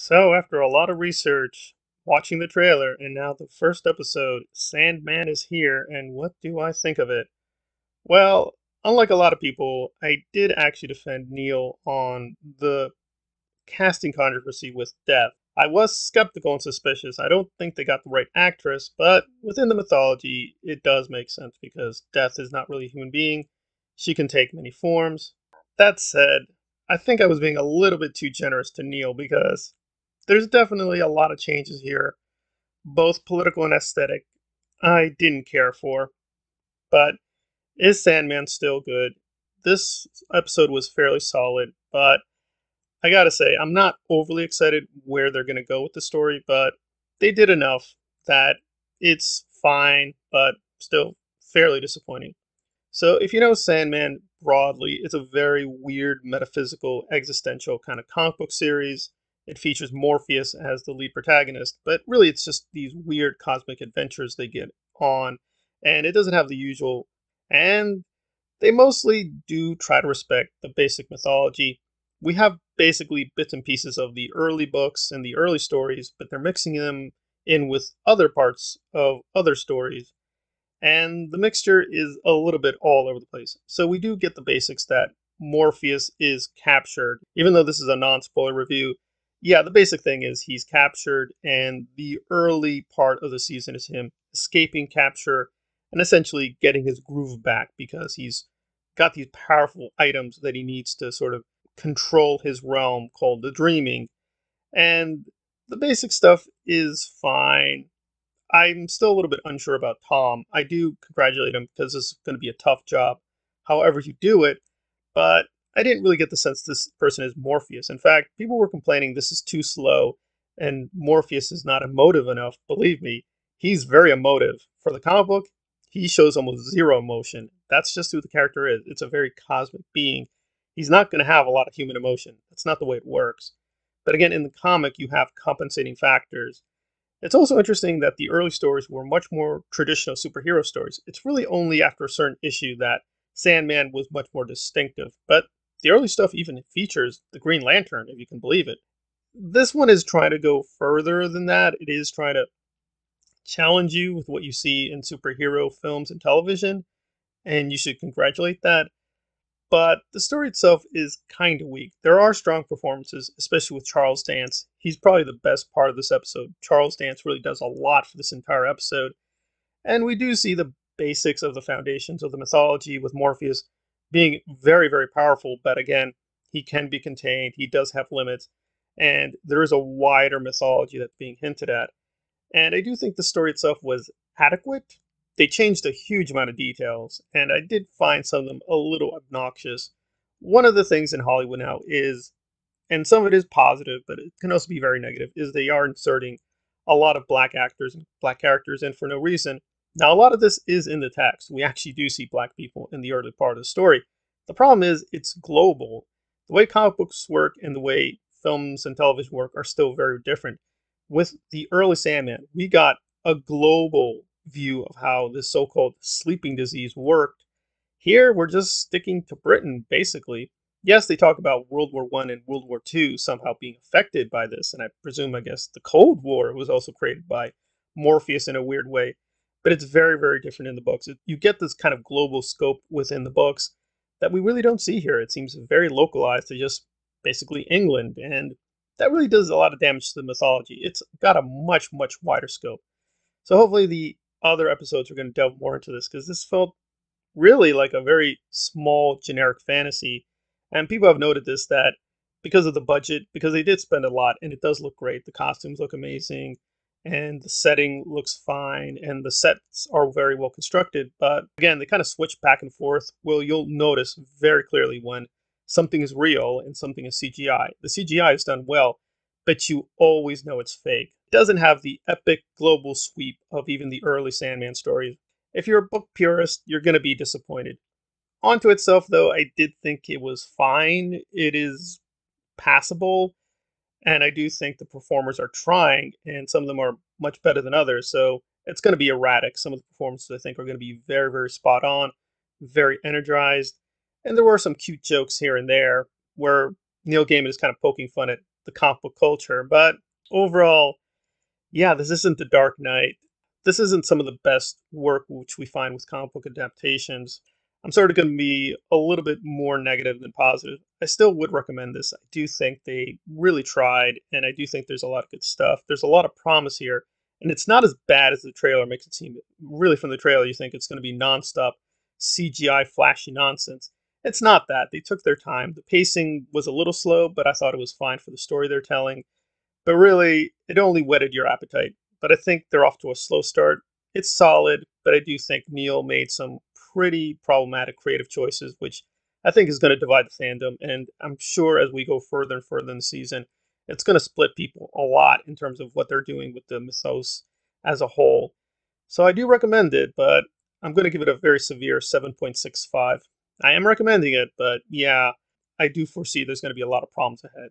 So, after a lot of research, watching the trailer, and now the first episode, Sandman is here, and what do I think of it? Well, unlike a lot of people, I did actually defend Neil on the casting controversy with Death. I was skeptical and suspicious. I don't think they got the right actress, but within the mythology, it does make sense because Death is not really a human being. She can take many forms. That said, I think I was being a little bit too generous to Neil because there's definitely a lot of changes here, both political and aesthetic, I didn't care for. But is Sandman still good? This episode was fairly solid, but I gotta say, I'm not overly excited where they're gonna go with the story, but they did enough that it's fine, but still fairly disappointing. So, if you know Sandman broadly, it's a very weird, metaphysical, existential kind of comic book series. It features Morpheus as the lead protagonist, but really it's just these weird cosmic adventures they get on, and it doesn't have the usual. And they mostly do try to respect the basic mythology. We have basically bits and pieces of the early books and the early stories, but they're mixing them in with other parts of other stories, and the mixture is a little bit all over the place. So we do get the basics that Morpheus is captured, even though this is a non-spoiler review. Yeah, the basic thing is he's captured, and the early part of the season is him escaping capture and essentially getting his groove back because he's got these powerful items that he needs to sort of control his realm called the Dreaming. And the basic stuff is fine. I'm still a little bit unsure about Tom. I do congratulate him because this is going to be a tough job, however you do it, but I didn't really get the sense this person is Morpheus. In fact, people were complaining this is too slow and Morpheus is not emotive enough. Believe me, he's very emotive. For the comic book, he shows almost zero emotion. That's just who the character is. It's a very cosmic being. He's not going to have a lot of human emotion. That's not the way it works. But again, in the comic, you have compensating factors. It's also interesting that the early stories were much more traditional superhero stories. It's really only after a certain issue that Sandman was much more distinctive. But the early stuff even features the Green Lantern, if you can believe it. This one is trying to go further than that. It is trying to challenge you with what you see in superhero films and television, and you should congratulate that. But the story itself is kind of weak. There are strong performances, especially with Charles Dance. He's probably the best part of this episode. Charles Dance really does a lot for this entire episode. And we do see the basics of the foundations of the mythology with Morpheus being very, very powerful. But again, he can be contained, he does have limits, and there is a wider mythology that's being hinted at. And I do think the story itself was adequate. They changed a huge amount of details, and I did find some of them a little obnoxious. One of the things in Hollywood now is, and some of it is positive, but it can also be very negative, is they are inserting a lot of black actors and black characters in for no reason. Now, a lot of this is in the text. We actually do see black people in the early part of the story. The problem is it's global. The way comic books work and the way films and television work are still very different. With the early Sandman, we got a global view of how this so-called sleeping disease worked. Here, we're just sticking to Britain, basically. Yes, they talk about World War One and World War Two somehow being affected by this, and I guess, the Cold War was also created by Morpheus in a weird way. But it's very, very different in the books. You get this kind of global scope within the books that we really don't see here. It seems very localized to just basically England, and that really does a lot of damage to the mythology. It's got a much, much wider scope. So hopefully the other episodes are going to delve more into this because this felt really like a very small generic fantasy. And people have noted this that because of the budget, because they did spend a lot and it does look great, the costumes look amazing and the setting looks fine and the sets are very well constructed. But again, they kind of switch back and forth. Well, you'll notice very clearly when something is real and something is CGI. The CGI is done well, but you always know it's fake. It doesn't have the epic global sweep of even the early Sandman stories. If you're a book purist, you're going to be disappointed. Onto itself, though, I did think it was fine. It is passable, and I do think the performers are trying, and some of them are much better than others. So it's going to be erratic. Some of the performances I think are going to be very, very spot on, very energized, and there were some cute jokes here and there where Neil Gaiman is kind of poking fun at the comic book culture. But overall, yeah, this isn't The Dark Knight. This isn't some of the best work which we find with comic book adaptations. I'm sort of going to be a little bit more negative than positive. I still would recommend this. I do think they really tried, and I do think there's a lot of good stuff. There's a lot of promise here, and it's not as bad as the trailer makes it seem. Really, from the trailer, you think it's going to be nonstop CGI flashy nonsense. It's not that. They took their time. The pacing was a little slow, but I thought it was fine for the story they're telling. But really, it only whetted your appetite. But I think they're off to a slow start. It's solid, but I do think Neil made some pretty problematic creative choices, which I think is going to divide the fandom. And I'm sure as we go further and further in the season, it's going to split people a lot in terms of what they're doing with the mythos as a whole. So I do recommend it, but I'm going to give it a very severe 7.65. I am recommending it, but yeah, I do foresee there's going to be a lot of problems ahead.